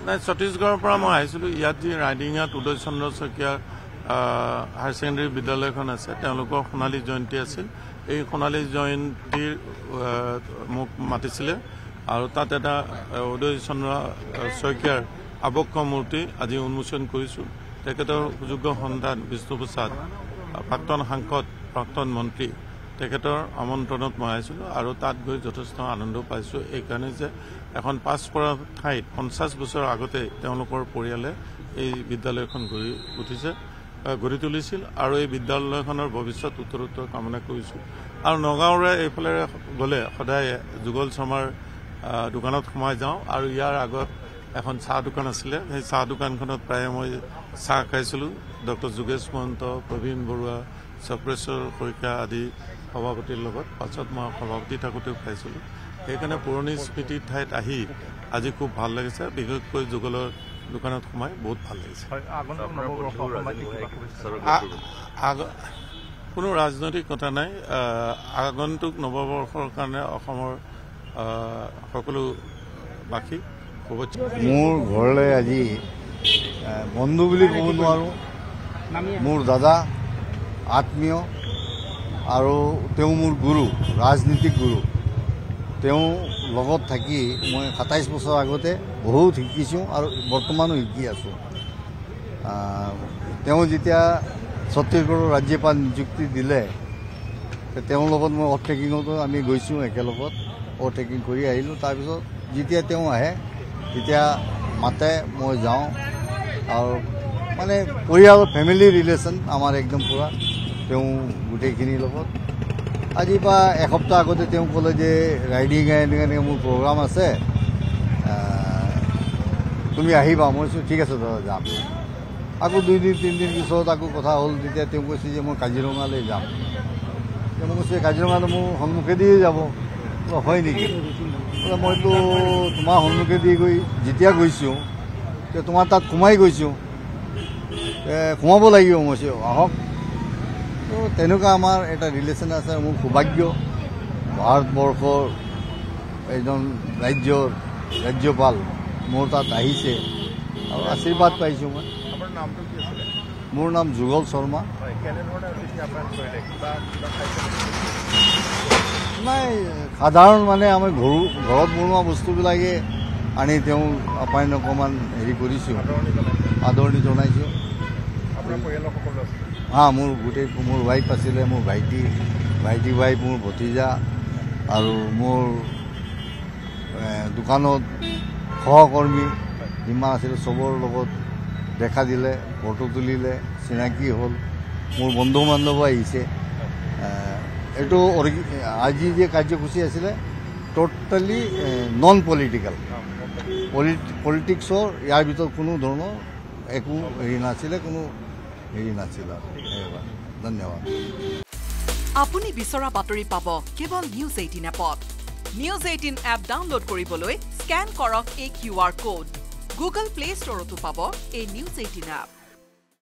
নাই ছত্তীশগড়ৰ পৰা মই আহিছিলোঁ ইয়াত যি ৰাইডিঙাত উদয় চন্দ্ৰ শইকীয়াৰ হায়াৰ ছেকেণ্ডেৰী বিদ্যালয়খন আছে তেওঁলোকৰ সোণালী জয়ন্তী আছিল এই সোণালী জয়ন্তীৰ মোক মাতিছিলে আৰু তাত এটা উদয় চন্দ্ৰ শইকীয়াৰ আবক্ষ মূৰ্তি আজি উন্মোচন কৰিছোঁ তেখেতৰ সুযোগ্য সন্তান বিষ্ণুপ্ৰসাদ প্ৰাক্তন সাংসদ প্ৰাক্তন মন্ত্ৰী তেখেতৰ আমন্ত্ৰণত মই আহিছিলোঁ আৰু তাত গৈ যথেষ্ট আনন্দ পাইছোঁ এইকাৰণে যে এখন পাছ পৰা ঠাইত 50 বছৰ আগতে তেওঁলোকৰ পৰিয়ালে এই বিদ্যালয়খন গঢ়ি তুলিছিল আৰু এই বিদ্যালয়খনৰ ভৱিষ্যত উত্তৰোত্তৰ কামনা কৰিছোঁ আৰু নগাঁৱৰে এইফালে গ'লে সদায় যুগল শৰ্মাৰ দোকানত সোমাই যাওঁ আৰু ইয়াৰ আগত এখন চাহ দোকান আছিলে সেই চাহ দোকানখনত প্ৰায় মই চাহ খাইছিলোঁ ডক্টৰ যোগেশ মহন্ত প্ৰবীণ বৰুৱা চক্ৰেশ্বৰ শইকীয়া আদি সভাপতিৰ লগত পাছত মই সভাপতি থাকোঁতেও খাইছিলোঁ সেইকাৰণে পুৰণি স্মৃতিৰ ঠাইত আহি আজি খুব ভাল লাগিছে বিশেষকৈ যুগলৰ দোকানত সোমাই বহুত ভাল লাগিছে কোনো ৰাজনৈতিক কথা নাই আগন্তুক নৱবৰ্ষৰ কাৰণে অসমৰ সকলো বাসী মোৰ ঘৰলৈ আজি বন্ধু বুলি ক'ব নোৱাৰোঁ মোৰ দাদা আত্মীয় আৰু তেওঁ মোৰ গুৰু ৰাজনীতিক গুৰু তেওঁ লগত থাকি মই 27 বছৰ আগতে বহুত শিকিছোঁ আৰু বৰ্তমানো শিকি আছোঁ তেওঁ যেতিয়া ছত্তীশগড়ৰ ৰাজ্যপাল নিযুক্তি দিলে তেওঁৰ লগত মই অ'ভাৰটেকিঙতো আমি গৈছোঁ একেলগত অ'ভাৰটেকিং কৰি আহিলোঁ তাৰপিছত যেতিয়া তেওঁ আহে তেতিয়া মাতে মই যাওঁ আৰু মানে পৰিয়াল ফেমিলি ৰিলেশ্যন আমাৰ একদম পূৰা তেওঁ গোটেইখিনিৰ লগত আজিৰ পৰা এসপ্তাহ আগতে তেওঁ ক'লে যে ৰাইডিং এনেকৈ মোৰ প্ৰগ্ৰাম আছে তুমি আহিবা মই কৈছোঁ ঠিক আছে দাদা যাম আকৌ 2 দিন 3 দিন পিছত আকৌ কথা হ'ল তেতিয়া তেওঁ কৈছে যে মই কাজিৰঙালৈ যাম তেওঁ কৈছে কাজিৰঙালৈ মোৰ সন্মুখেদিয়ে যাব হয় নেকি মইতো তোমাৰ সন্মুখেদি গৈ যেতিয়া গৈছোঁ তোমাৰ তাত সোমাই গৈছোঁ সোমাব লাগিব মই আহক তো তেনেকুৱা আমাৰ এটা ৰিলেশ্যন আছে মোৰ সৌভাগ্য ভাৰতবৰ্ষৰ এজন ৰাজ্যপাল মোৰ তাত আহিছে আৰু আশীৰ্বাদ পাইছোঁ মই মোৰ নাম যুগল শৰ্মা নাই সাধাৰণ মানে আমি ঘৰত বনোৱা বস্তুবিলাকে আনি তেওঁ আপ্যায়ন অকণমান হেৰি কৰিছোঁ আদৰণি জনাইছোঁ মোৰ মোৰ ৱাইফ আছিলে মোৰ ভাইটি ৱাইফ মোৰ ভতিজা আৰু মোৰ দোকানত সহকৰ্মী যিমান আছিলে চবৰ লগত দেখা দিলে ফটো তুলিলে চিনাকি হ'ল মোৰ বন্ধু বান্ধৱ আহিছে এইটো আজি যে কাৰ্যসূচী আছিলে টোটেলি নন পলিটিকেল পলিটিক্সৰ ইয়াৰ ভিতৰত কোনো ধৰণৰ একো হেৰি নাছিলে কোনো হেৰি নাছিল ধন্যবাদ আপুনি বিচৰা বাতৰি পাব কেৱল নিউজ 18 এপত নিউজ 18 এপ ডাউনলোড কৰিবলৈ স্কেন কৰক এই QR কোড গুগল প্লে ষ্টৰতো পাব এই নিউজ 18 এপ